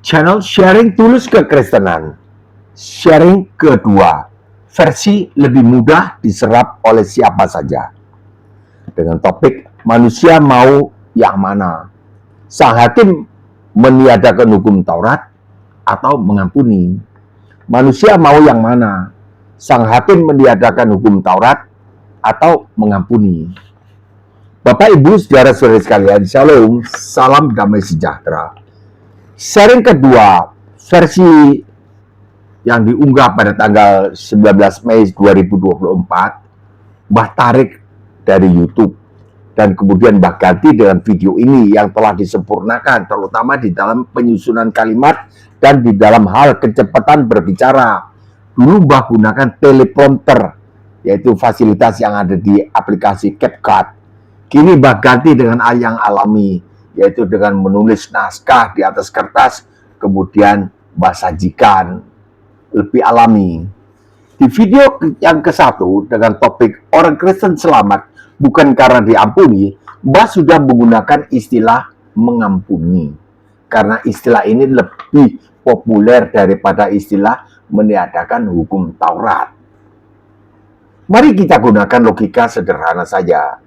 channel sharing tulus kekristenan. Sharing kedua, versi lebih mudah diserap oleh siapa saja. Dengan topik manusia mau yang mana? Sang hakim meniadakan hukum Taurat atau mengampuni? Manusia mau yang mana? Sang hakim meniadakan hukum Taurat atau mengampuni? Bapak, Ibu, saudara-saudari sekalian, Shalom, salam damai sejahtera. Sharing kedua, versi yang diunggah pada tanggal 19 Mei 2024, Mbah Tarik dari YouTube, dan kemudian Mbah ganti dengan video ini yang telah disempurnakan, terutama di dalam penyusunan kalimat dan di dalam hal kecepatan berbicara. Dulu Mbah gunakan teleprompter, yaitu fasilitas yang ada di aplikasi CapCut. Kini Mbah ganti dengan yang alami, yaitu dengan menulis naskah di atas kertas, kemudian Mbah sajikan lebih alami. Di video yang ke-1 dengan topik orang Kristen selamat bukan karena diampuni, Mbah sudah menggunakan istilah mengampuni. Karena istilah ini lebih populer daripada istilah meniadakan hukum Taurat. Mari kita gunakan logika sederhana saja.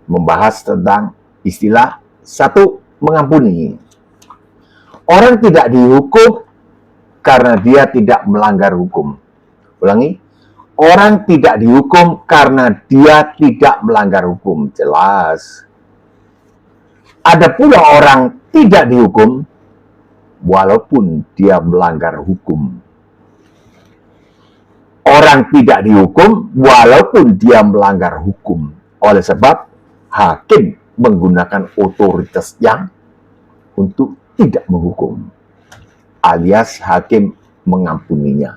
Membahas tentang istilah 1, mengampuni. Orang tidak dihukum karena dia tidak melanggar hukum. Ulangi, orang tidak dihukum karena dia tidak melanggar hukum. Jelas. Ada pula orang tidak dihukum walaupun dia melanggar hukum. Orang tidak dihukum walaupun dia melanggar hukum. Oleh sebab hakim menggunakan otoritasnya untuk tidak menghukum, alias hakim mengampuninya.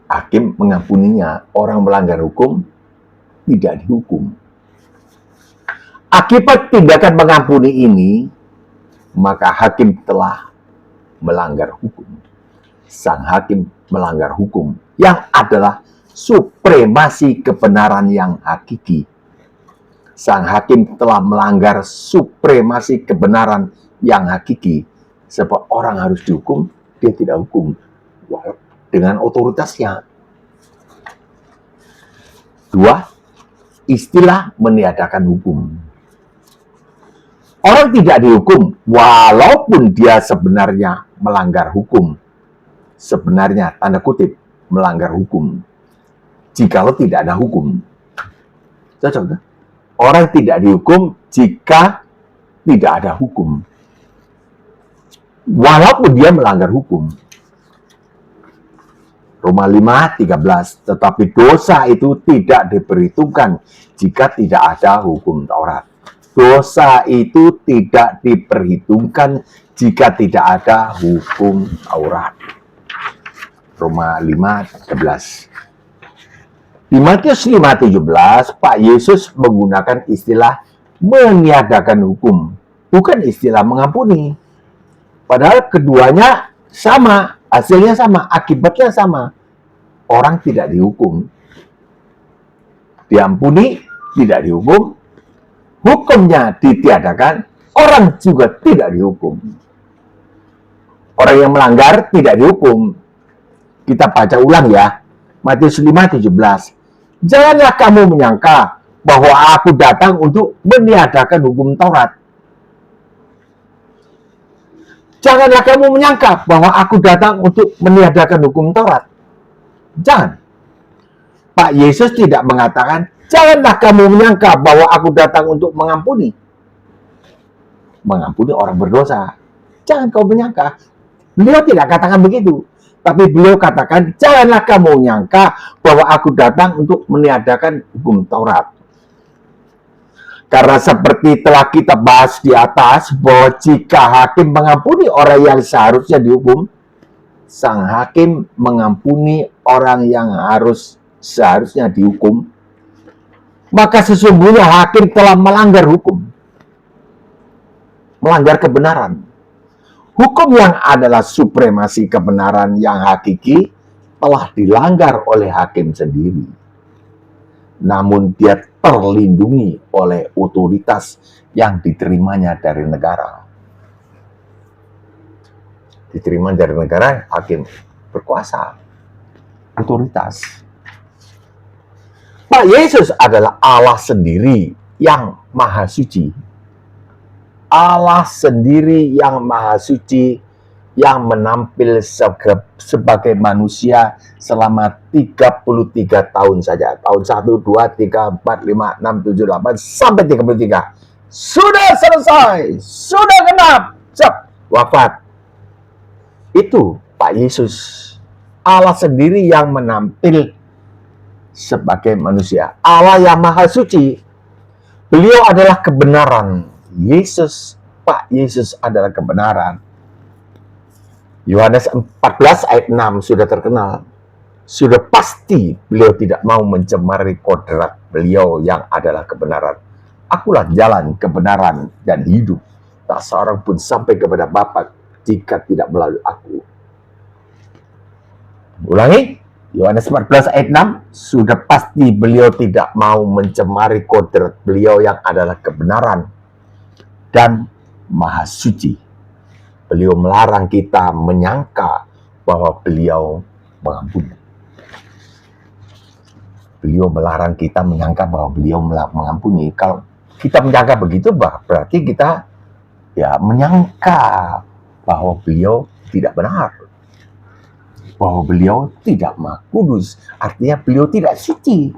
Hakim mengampuninya, orang melanggar hukum tidak dihukum. Akibat tindakan mengampuni ini, maka hakim telah melanggar hukum. Sang hakim melanggar hukum yang adalah supremasi kebenaran yang hakiki. Sang hakim telah melanggar supremasi kebenaran yang hakiki, sebab orang harus dihukum, dia tidak hukum dengan otoritasnya. 2, istilah meniadakan hukum. Orang tidak dihukum walaupun dia sebenarnya melanggar hukum. Sebenarnya, tanda kutip, melanggar hukum. Jikalau tidak ada hukum. Cocok kan? Orang tidak dihukum jika tidak ada hukum, walaupun dia melanggar hukum. Roma 5:13, tetapi dosa itu tidak diperhitungkan jika tidak ada hukum Taurat. Dosa itu tidak diperhitungkan jika tidak ada hukum Taurat. Roma 5:13. Di Matius 5:17, Pak Yesus menggunakan istilah meniadakan hukum, bukan istilah mengampuni. Padahal keduanya sama, hasilnya sama, akibatnya sama. Orang tidak dihukum, diampuni, tidak dihukum, hukumnya ditiadakan, orang juga tidak dihukum. Orang yang melanggar tidak dihukum. Kita baca ulang ya, Matius 5:17. Janganlah kamu menyangka bahwa aku datang untuk meniadakan hukum Taurat. Janganlah kamu menyangka bahwa aku datang untuk meniadakan hukum Taurat. Jangan. Pak Yesus tidak mengatakan, janganlah kamu menyangka bahwa aku datang untuk mengampuni. Mengampuni orang berdosa. Jangan kau menyangka. Beliau tidak katakan begitu. Tapi beliau katakan, janganlah kamu menyangka bahwa aku datang untuk meniadakan hukum Taurat. Karena seperti telah kita bahas di atas, bahwa jika hakim mengampuni orang yang seharusnya dihukum, sang hakim mengampuni orang yang seharusnya dihukum, maka sesungguhnya hakim telah melanggar hukum. Melanggar kebenaran. Hukum yang adalah supremasi kebenaran yang hakiki telah dilanggar oleh hakim sendiri. namun dia terlindungi oleh otoritas yang diterimanya dari negara. Diterima dari negara, hakim berkuasa, otoritas. Pak Yesus adalah Allah sendiri yang maha suci. Allah sendiri yang maha suci, yang menampil sebagai manusia selama 33 tahun saja. Tahun 1, 2, 3, 4, 5, 6, 7, 8, sampai 33. Sudah selesai, sudah genap, wafat. Itu Pak Yesus, Allah sendiri yang menampil sebagai manusia. Allah yang maha suci, beliau adalah kebenaran. Yesus, Pak Yesus adalah kebenaran. Yohanes 14 ayat 6 sudah terkenal. Sudah pasti beliau tidak mau mencemari kodrat beliau yang adalah kebenaran. Akulah jalan, kebenaran, dan hidup. Tak seorang pun sampai kepada Bapa jika tidak melalui aku. Ulangi, Yohanes 14 ayat 6, sudah pasti beliau tidak mau mencemari kodrat beliau yang adalah kebenaran dan maha suci. Beliau melarang kita menyangka bahwa beliau mengampuni. Beliau melarang kita menyangka bahwa beliau mengampuni. Kalau kita menyangka begitu, berarti kita menyangka bahwa beliau tidak benar, bahwa beliau tidak maha kudus, artinya beliau tidak suci.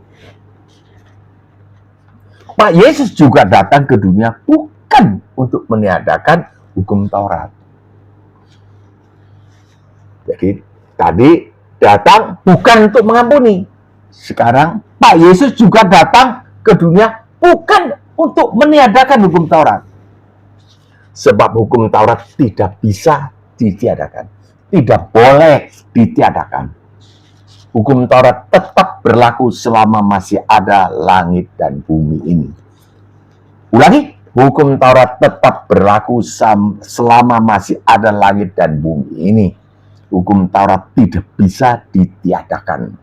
Pak Yesus juga datang ke dunia bukan untuk meniadakan hukum Taurat. Jadi tadi datang bukan untuk mengampuni. Sekarang Pak Yesus juga datang ke dunia bukan untuk meniadakan hukum Taurat. Sebab hukum Taurat tidak bisa ditiadakan. Tidak boleh ditiadakan. Hukum Taurat tetap berlaku selama masih ada langit dan bumi ini. Ulangi, hukum Taurat tetap berlaku selama masih ada langit dan bumi ini. Hukum Taurat tidak bisa ditiadakan.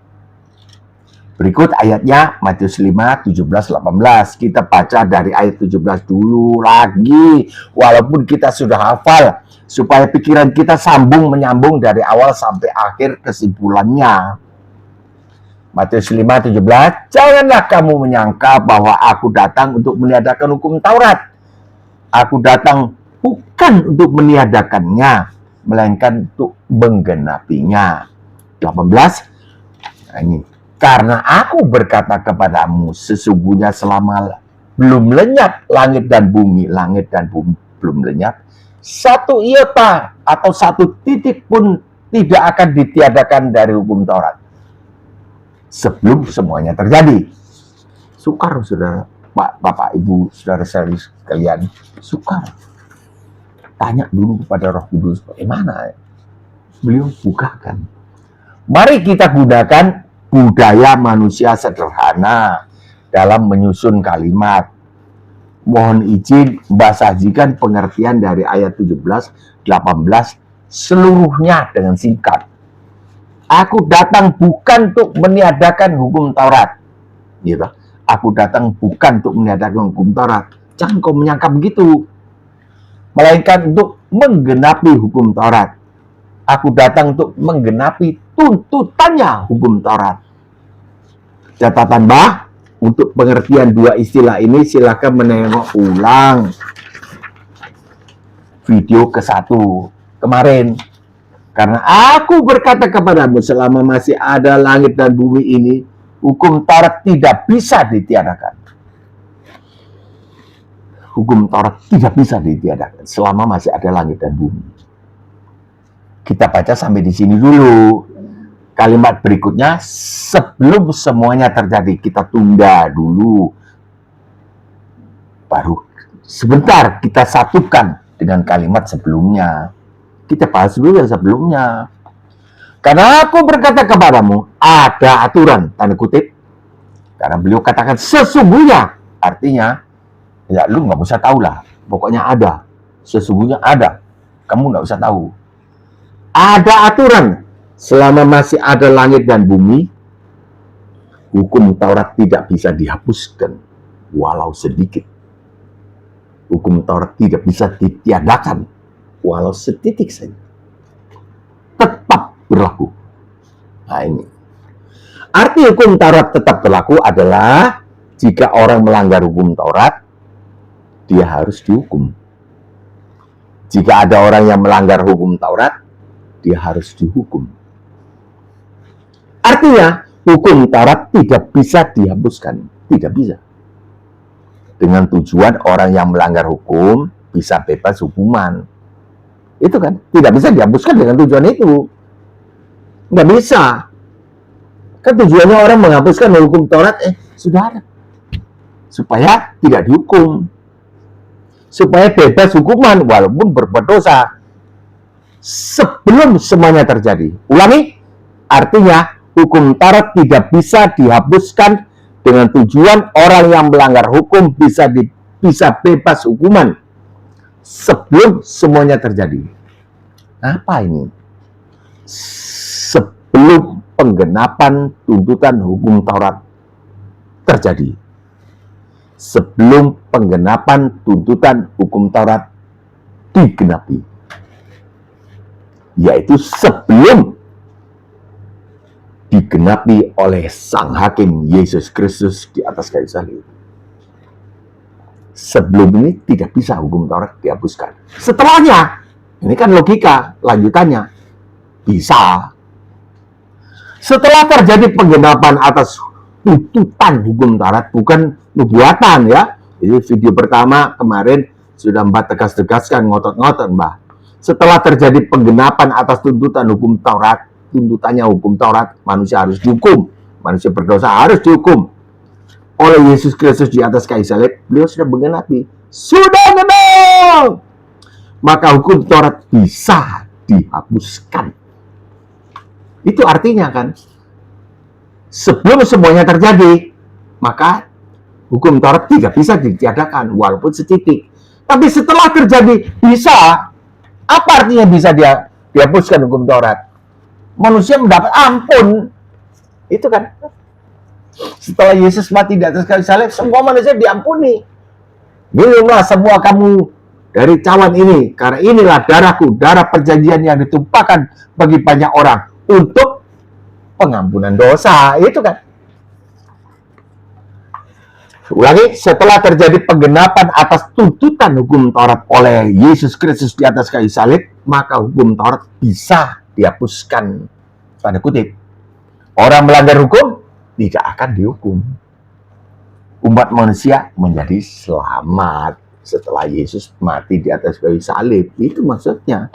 Berikut ayatnya, Matius 5, 17, 18. Kita baca dari ayat 17 dulu lagi. Walaupun kita sudah hafal, supaya pikiran kita menyambung dari awal sampai akhir kesimpulannya. Matius 5, 17. Janganlah kamu menyangka bahwa aku datang untuk meniadakan hukum Taurat. Aku datang bukan untuk meniadakannya, melainkan untuk menggenapinya. 18. Nah ini. Karena aku berkata kepadamu, sesungguhnya selama belum lenyap langit dan bumi belum lenyap, satu iota atau satu titik pun tidak akan ditiadakan dari hukum Taurat sebelum semuanya terjadi. Sukar, saudara, Bapak, Ibu, saudara sekalian, sukar. Tanya dulu kepada Roh Kudus, bagaimana? Beliau bukakan. Mari kita gunakan budaya manusia sederhana dalam menyusun kalimat. Mohon izin membasahikan pengertian dari ayat 17, 18 seluruhnya dengan singkat. Aku datang bukan untuk meniadakan hukum Taurat. Gitu. Aku datang bukan untuk meniadakan hukum Taurat. Jangan kau menyangka begitu. Melainkan untuk menggenapi hukum Taurat. Aku datang untuk menggenapi tuntutannya hukum Taurat. Catatan untuk pengertian dua istilah ini silakan menengok ulang video ke-1 kemarin. Karena aku berkata kepadamu, selama masih ada langit dan bumi ini, hukum Taurat tidak bisa ditiadakan. Hukum Taurat tidak bisa ditiadakan selama masih ada langit dan bumi. Kita baca sampai di sini dulu. Kalimat berikutnya, sebelum semuanya terjadi, kita tunda dulu. Baru sebentar kita satukan dengan kalimat sebelumnya. Kita bahas dulu yang sebelumnya. Karena aku berkata kepadamu, ada aturan, tanda kutip. Karena beliau katakan sesungguhnya, artinya, ya lu nggak usah tahu lah. Pokoknya ada. Sesungguhnya ada. Kamu nggak usah tahu. Ada aturan selama masih ada langit dan bumi. Hukum Taurat tidak bisa dihapuskan walau sedikit. Hukum Taurat tidak bisa ditiadakan walau setitik saja. Tetap berlaku. Nah ini. Arti hukum Taurat tetap berlaku adalah jika orang melanggar hukum Taurat, dia harus dihukum. Jika ada orang yang melanggar hukum Taurat, dia harus dihukum. Artinya, hukum Taurat tidak bisa dihapuskan. Tidak bisa. Dengan tujuan orang yang melanggar hukum bisa bebas hukuman. Itu kan, tidak bisa dihapuskan dengan tujuan itu. Nggak bisa. Kan tujuannya orang menghapuskan hukum Taurat, sudah ada. Supaya tidak dihukum. Supaya bebas hukuman walaupun berbuat dosa. Sebelum semuanya terjadi. Ulangi, artinya hukum Taurat tidak bisa dihapuskan dengan tujuan orang yang melanggar hukum bisa bebas hukuman sebelum semuanya terjadi. Apa ini? Sebelum penggenapan tuntutan hukum Taurat terjadi. Sebelum penggenapan tuntutan hukum Taurat digenapi. Yaitu sebelum digenapi oleh Sang Hakim Yesus Kristus di atas kayu salib. Sebelum ini tidak bisa hukum Taurat dihapuskan. Setelahnya, ini kan logika lanjutannya, bisa. Setelah terjadi penggenapan atas tuntutan hukum Taurat, bukan nubuatan ya. Ini video pertama kemarin sudah Mbak tegas-tegaskan, ngotot-ngotot Mbak. Setelah terjadi penggenapan atas tuntutan hukum Taurat, tuntutannya hukum Taurat, manusia harus dihukum. Manusia berdosa harus dihukum. Oleh Yesus Kristus di atas kayu salib, beliau sudah menggenapi. Sudah genap! Maka hukum Taurat bisa dihapuskan. Itu artinya kan, sebelum semuanya terjadi, maka hukum Taurat tidak bisa ditiadakan, walaupun setitik. Tapi setelah terjadi, bisa. Apa artinya bisa dihapuskan hukum Taurat? Manusia mendapat ampun. Itu kan. Setelah Yesus mati di atas kayu salib, semua manusia diampuni. Minumlah semua kamu dari cawan ini, karena inilah darahku, darah perjanjian yang ditumpahkan bagi banyak orang untuk pengampunan dosa. Itu kan. Ulangi, setelah terjadi penggenapan atas tuntutan hukum Taurat oleh Yesus Kristus di atas kayu salib, maka hukum Taurat bisa dihapuskan. Tanda kutip. Orang melanggar hukum tidak akan dihukum. Umat manusia menjadi selamat setelah Yesus mati di atas kayu salib. Itu maksudnya.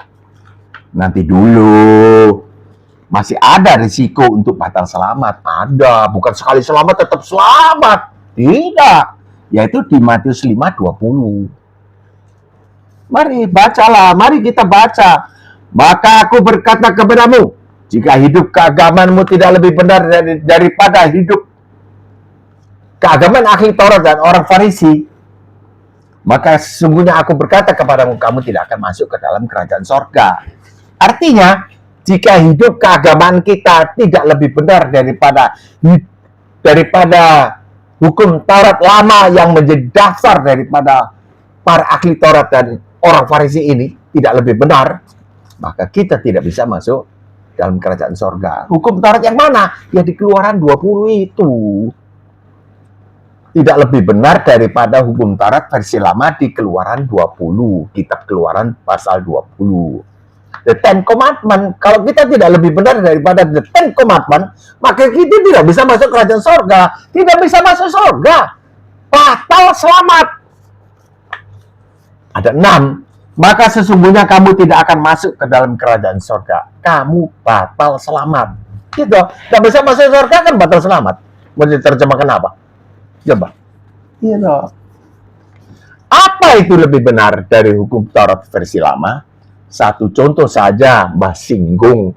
Nanti dulu. Masih ada risiko untuk batal selamat. Ada. Bukan sekali selamat tetap selamat. Tidak. Yaitu di Matius 5:20. Mari bacalah. Mari kita baca. Maka aku berkata kepadamu, jika hidup keagamanmu tidak lebih benar daripada hidup keagamaan ahli Taurat dan orang Farisi, maka sesungguhnya aku berkata kepadamu, kamu tidak akan masuk ke dalam kerajaan sorga. Artinya, jika hidup keagamaan kita tidak lebih benar daripada hukum Taurat lama yang menjadi dasar daripada para ahli Taurat dan orang Farisi ini tidak lebih benar, maka kita tidak bisa masuk dalam kerajaan sorga. Hukum Taurat yang mana? Ya di Keluaran 20 itu. Tidak lebih benar daripada hukum Taurat versi lama di Keluaran 20. Kitab Keluaran pasal 20. The Ten Commandment. Kalau kita tidak lebih benar daripada The Ten Commandment, maka kita tidak bisa masuk kerajaan sorga. Tidak bisa masuk sorga. Batal selamat. Ada 6. Maka sesungguhnya kamu tidak akan masuk ke dalam kerajaan sorga. Kamu batal selamat. Gitu. Tidak bisa masuk sorga kan batal selamat. Mau diterjemahkan apa? Coba. Gitu. Apa itu lebih benar dari hukum Taurat versi lama? Satu contoh saja, Mbah singgung.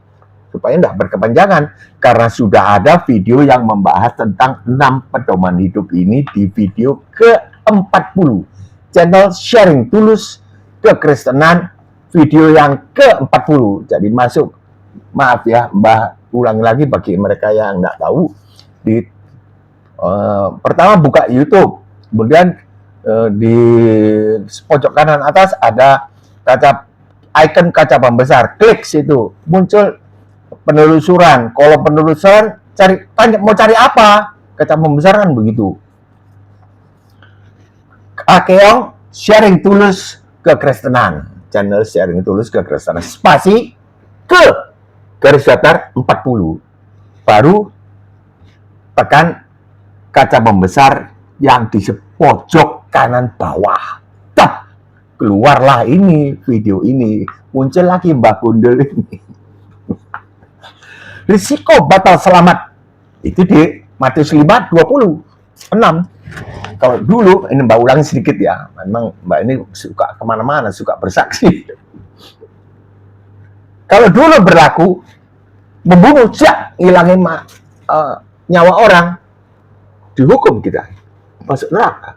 Supaya tidak berkepanjangan. Karena sudah ada video yang membahas tentang 6 pedoman hidup ini di video ke-40. Channel Sharing Tulus Kekristenan, video yang ke-40. Jadi masuk, maaf ya Mbah ulangi lagi bagi mereka yang nggak tahu, di Pertama buka YouTube, kemudian di pojok kanan atas ada icon kaca pembesar, klik situ, muncul penelusuran. Kalau penelusuran mau cari apa? Kaca pembesar kan begitu. Akeong sharing tulus kekristenan, channel sharing tulus kekristenan, spasi ke garis datar 40, baru tekan kaca pembesar yang di pojok kanan bawah. Tap, keluarlah ini video ini, muncul lagi Mbak Gundel ini. Risiko batal selamat itu di Matius 5:26. Kalau dulu, ini Mbak ulangi sedikit ya, memang Mbak ini suka kemana-mana, suka bersaksi. Kalau dulu berlaku, membunuh, ngilangin nyawa orang, dihukum kita, masuk neraka.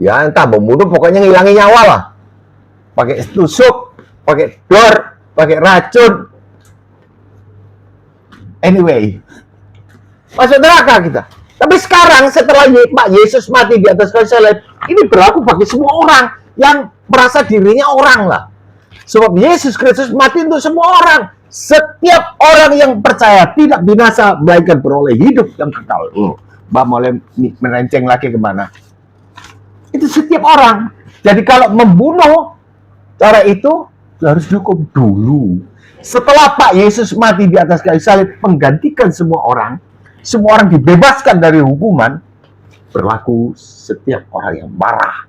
Ya entah membunuh, pokoknya ngilangin nyawa lah. Pakai tusuk, pakai dor, pakai racun. Anyway, masuk neraka kita. Tapi sekarang setelah Pak Yesus mati di atas kayu salib, ini berlaku bagi semua orang yang merasa dirinya orang lah. Sebab Yesus Kristus mati untuk semua orang. Setiap orang yang percaya tidak binasa, melainkan beroleh hidup yang kekal. Mbak mulai merenceng lagi kemana? Itu setiap orang. Jadi kalau membunuh, cara itu harus dihukum dulu. Setelah Pak Yesus mati di atas kayu salib, menggantikan semua orang dibebaskan dari hukuman, berlaku setiap orang yang marah,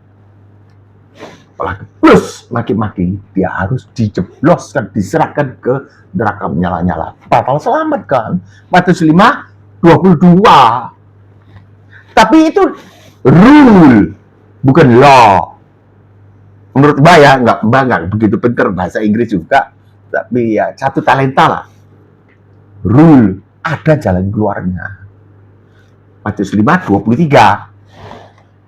plus maki-maki, dia harus dijebloskan, diserahkan ke neraka menyala-nyala. Batal selamat kan? Matius 5:22. Tapi itu rule, bukan law. Menurut Mbak ya, Mbak nggak begitu pintar bahasa Inggris juga, tapi ya satu talenta lah. Rule, ada jalan keluarnya. Matius 5:23.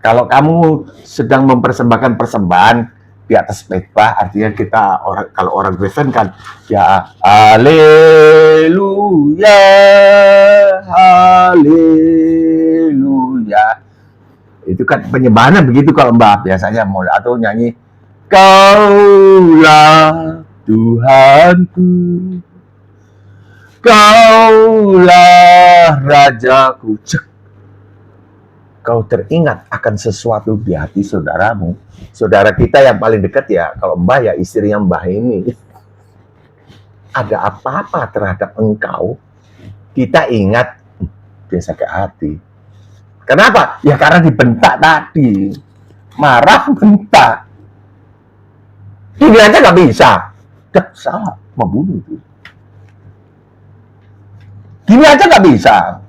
Kalau kamu sedang mempersembahkan persembahan di atas mezbah, artinya kita kalau orang Kristen kan ya haleluya, haleluya. Itu kan penyembahannya begitu kalau Mbak biasanya mau atau nyanyi Kaulah Tuhanku, Kaulah Rajaku. Kau teringat akan sesuatu di hati saudaramu. Saudara kita yang paling dekat ya, kalau Mbak ya istrinya Mbak ini. Ada apa-apa terhadap engkau, kita ingat, dia sakit hati. Kenapa? Ya karena dibentak tadi. Marah, bentak. Ini aja nggak bisa. Tidak salah, membunuh itu. Gini aja nggak bisa.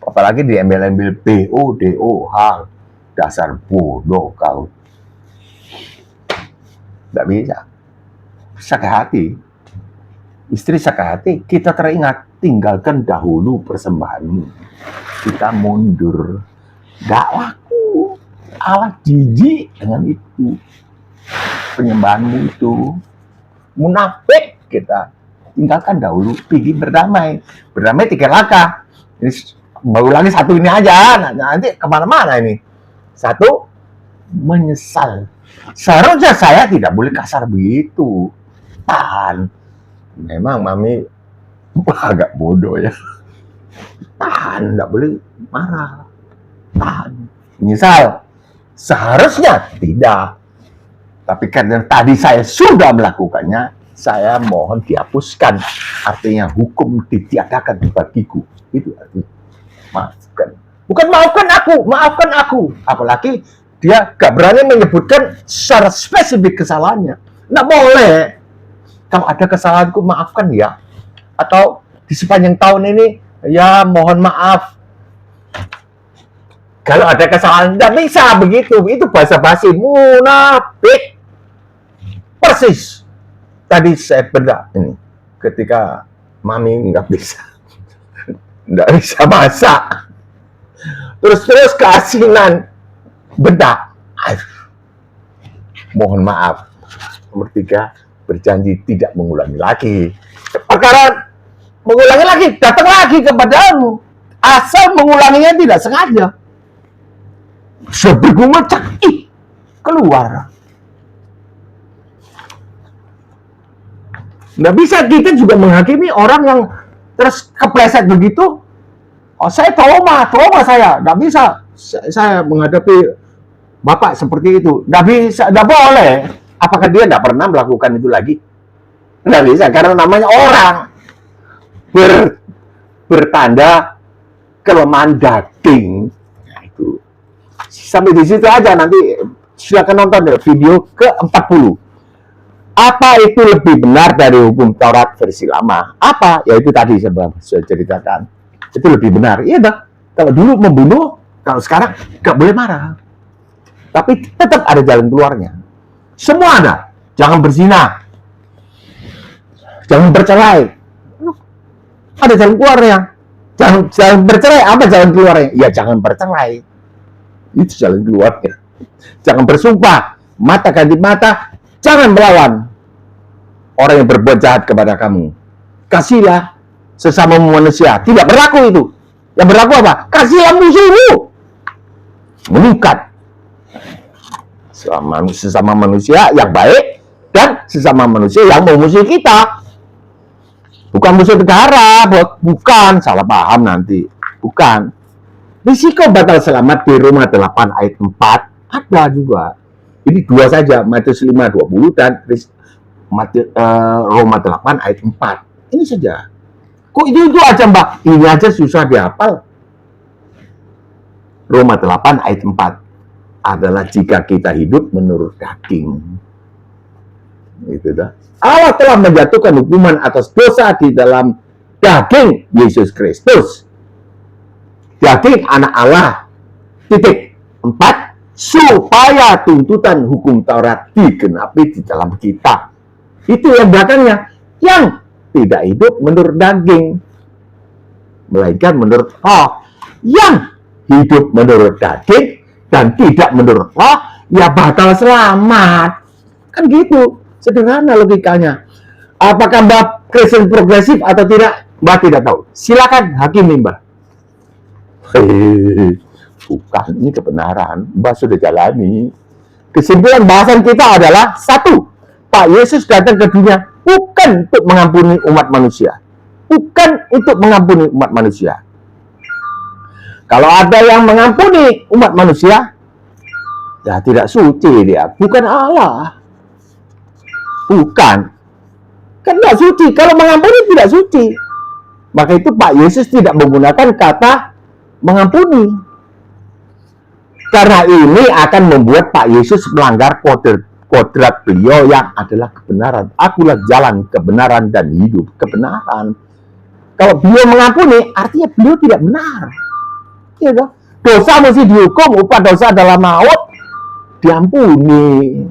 Apalagi diambil-ambil BO, DO, H. Dasar bodoh kau. Nggak bisa. Sakit hati. Istri sakit hati, kita teringat. Tinggalkan dahulu persembahanmu. Kita mundur. Nggak laku. Allah jijik dengan itu. Penyembahanmu itu. Munafik kita. Tinggalkan dahulu, pergi berdamai. Berdamai 3 langkah. Ini baru lagi satu ini aja, nanti kemana-mana ini. 1, menyesal. Seharusnya saya tidak boleh kasar begitu. Tahan. Memang mami agak bodoh ya. Tahan, tidak boleh marah. Tahan. Menyesal. Seharusnya tidak. Tapi karena tadi saya sudah melakukannya, saya mohon dihapuskan. Artinya hukum ditiadakan bagiku. Itu artinya maafkan. Bukan maafkan aku. Apalagi dia gak berani menyebutkan secara spesifik kesalahannya. Nggak boleh. Kalau ada kesalahanku maafkan ya. Atau di sepanjang tahun ini ya mohon maaf. Kalau ada kesalahan nggak bisa begitu. Itu basa-basi, munafik. Persis. Tadi saya bedak ini ketika mami nggak bisa masak, terus keasinan bedak. Mohon maaf. Nomor 3, berjanji tidak mengulangi lagi. Perkara mengulangi lagi, datang lagi kepadamu. asal mengulanginya tidak sengaja. Sebelum keluar. Nggak bisa kita juga menghakimi orang yang terus kepleset begitu. Oh, saya trauma saya. Nggak bisa saya menghadapi Bapak seperti itu. Nggak bisa, nggak boleh. Apakah dia nggak pernah melakukan itu lagi? Nggak bisa, karena namanya orang. Bertanda kelemahan daging. Nah, itu. Sampai di situ aja, nanti silakan nonton video ke-40. Apa itu lebih benar dari hukum Taurat versi lama? Apa? Ya itu tadi saya ceritakan. Itu lebih benar. Iya dah. Kalau dulu membunuh, kalau sekarang nggak boleh marah. Tapi tetap ada jalan keluarnya. Semua ada. Jangan berzina. Jangan bercerai. Ada jalan keluarnya. Jangan bercerai. Apa jalan keluarnya? Ya jangan bercerai. Itu jalan keluarnya. Jangan bersumpah. Mata ganti mata. Jangan melawan orang yang berbuat jahat kepada kamu. Kasihlah sesama manusia. Tidak berlaku itu. Yang berlaku apa? Kasihlah musuhmu. Meningkat. Sesama manusia yang baik dan sesama manusia yang memusuhi kita. Bukan musuh negara, bukan, salah paham nanti. Bukan. Risiko batal selamat di Roma 8 ayat 4 ada juga. Ini dua saja, Matius 5:20 dan Roma 8 ayat 4. Ini saja. Kok itu aja, Mbak? Ini aja susah dihafal. Roma 8 ayat 4 adalah jika kita hidup menurut daging. Itu dah. Allah telah menjatuhkan hukuman atas dosa di dalam daging Yesus Kristus. Daging anak Allah. Titik. 4. Supaya tuntutan hukum Taurat digenapi di dalam kita. Itu yang belakangnya. Yang tidak hidup menurut daging. Melainkan menurut roh. Yang hidup menurut daging dan tidak menurut roh, ya bakal selamat. Kan gitu. Sederhana logikanya. Apakah Mbak Kristen progresif atau tidak? Mbak tidak tahu. Silakan hakimi Mbak. Bukan, ini kebenaran. Mbak sudah jalani. Kesimpulan bahasan kita adalah satu, Pak Yesus datang ke dunia bukan untuk mengampuni umat manusia. Bukan untuk mengampuni umat manusia. Kalau ada yang mengampuni umat manusia, ya tidak suci dia. Bukan Allah. Bukan. Kan tidak suci. Kalau mengampuni tidak suci. Maka itu Pak Yesus tidak menggunakan kata mengampuni. Karena ini akan membuat Pak Yesus melanggar kodrat beliau yang adalah kebenaran. Akulah jalan, kebenaran, dan hidup. Kebenaran. Kalau beliau mengampuni, artinya beliau tidak benar. Ya, dosa mesti dihukum, upah dosa adalah maut. Diampuni.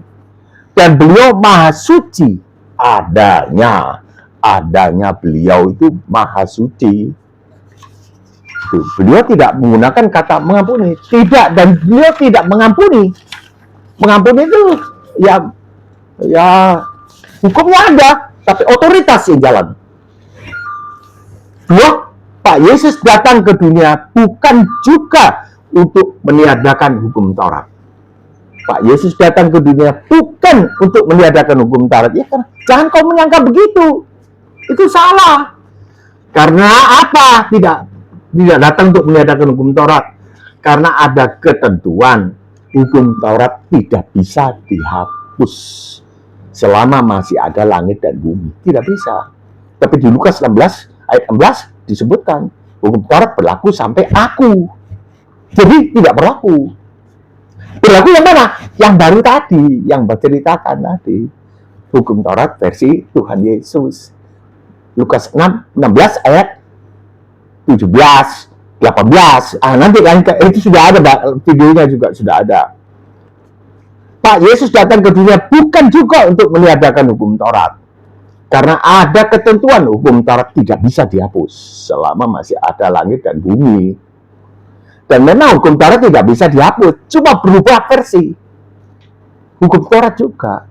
Dan beliau maha suci. Adanya beliau itu maha suci. Beliau tidak menggunakan kata mengampuni. Tidak, dan beliau tidak mengampuni. Mengampuni itu ya hukumnya ada, tapi otoritas yang jalan. Dua, Pak Yesus datang ke dunia bukan juga untuk meniadakan hukum Taurat. Pak Yesus datang ke dunia bukan untuk meniadakan hukum Taurat. Ya kan? Jangan kau menyangka begitu. Itu salah. Karena apa? Tidak datang untuk meniadakan hukum Taurat. Karena ada ketentuan hukum Taurat tidak bisa dihapus selama masih ada langit dan bumi. Tidak bisa. Tapi di Lukas 16 ayat 16 disebutkan hukum Taurat berlaku sampai aku. Jadi tidak berlaku. Berlaku yang mana? Yang baru tadi, yang berceritakan tadi. Hukum Taurat versi Tuhan Yesus. Lukas 16 ayat 17, 18. Nanti kan itu sudah ada, videonya juga sudah ada. Pak Yesus datang ke dunia bukan juga untuk meniadakan hukum Taurat. Karena ada ketentuan hukum Taurat tidak bisa dihapus selama masih ada langit dan bumi. Dan memang hukum Taurat tidak bisa dihapus, cuma berubah versi. Hukum Taurat juga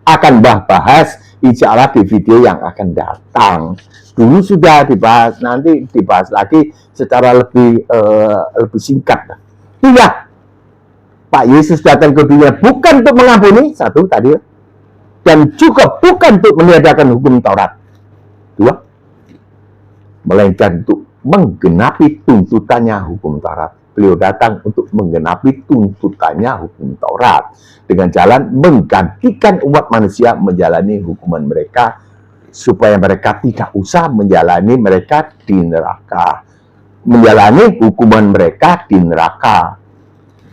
akan bahas Insya Allah di video yang akan datang. Dulu sudah dibahas, nanti dibahas lagi secara lebih singkat. Iya, Pak Yesus datang ke dunia bukan untuk mengampuni, satu tadi, dan juga bukan untuk meniadakan hukum Taurat. Dua, melainkan untuk menggenapi tuntutannya hukum Taurat. Beliau datang untuk menggenapi tuntutannya hukum Taurat dengan jalan menggantikan umat manusia menjalani hukuman mereka supaya mereka tidak usah menjalani mereka di neraka, menjalani hukuman mereka di neraka.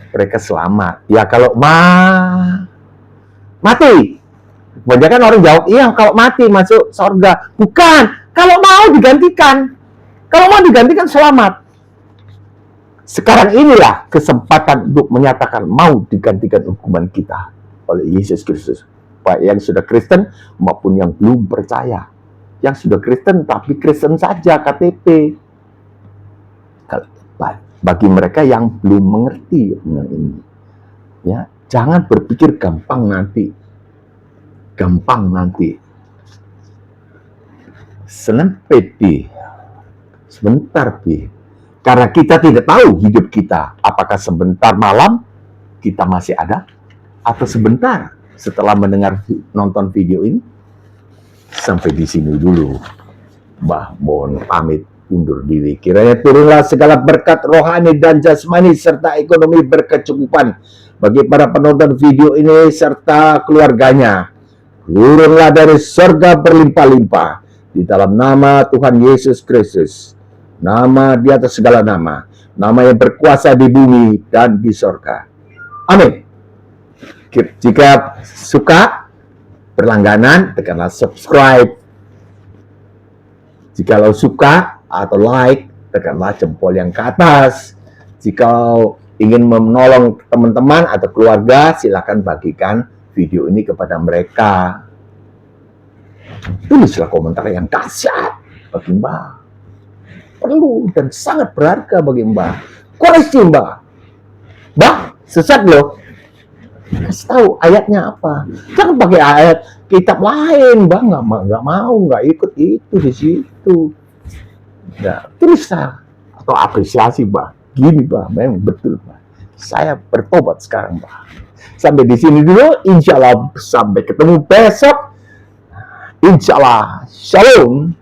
Mereka selamat. Ya kalau mati. Kebanyakan orang jawab, iya kalau mati masuk surga. Bukan, kalau mau digantikan. Kalau mau digantikan selamat. Sekarang inilah kesempatan untuk menyatakan mau digantikan hukuman kita oleh Yesus Kristus. Baik yang sudah Kristen maupun yang belum percaya. Yang sudah Kristen tapi Kristen saja KTP. Bagi mereka yang belum mengerti tentang ini, ya jangan berpikir gampang nanti. Sebentar, karena kita tidak tahu hidup kita, apakah sebentar malam kita masih ada, atau sebentar setelah nonton video ini. Sampai di sini dulu. Mbah mohon pamit undur diri. Kiranya turunlah segala berkat rohani dan jasmani serta ekonomi berkecukupan bagi para penonton video ini serta keluarganya. Turunlah dari surga berlimpah-limpah di dalam nama Tuhan Yesus Kristus. Nama di atas segala nama. Nama yang berkuasa di bumi dan di surga. Amin. Jika suka, berlangganan, tekanlah subscribe. Jika lo suka atau like, tekanlah jempol yang ke atas. Jika ingin menolong teman-teman atau keluarga, silakan bagikan video ini kepada mereka. Tulislah komentar yang dahsyat bagi Mbah. Perlu dan sangat berharga bagi Mbah. Koreksi Mbah. Mbah, sesat loh. Kasih tahu ayatnya apa. Jangan pakai ayat kitab lain, Mbah. Nggak mau, nggak ikut itu di situ. Nah, tulislah atau apresiasi, Mbah. Gini, Mbah, memang betul, Mbah. Saya bertobat sekarang, Mbah. Sampai di sini dulu. Insya Allah sampai ketemu besok. Insya Allah. Shalom.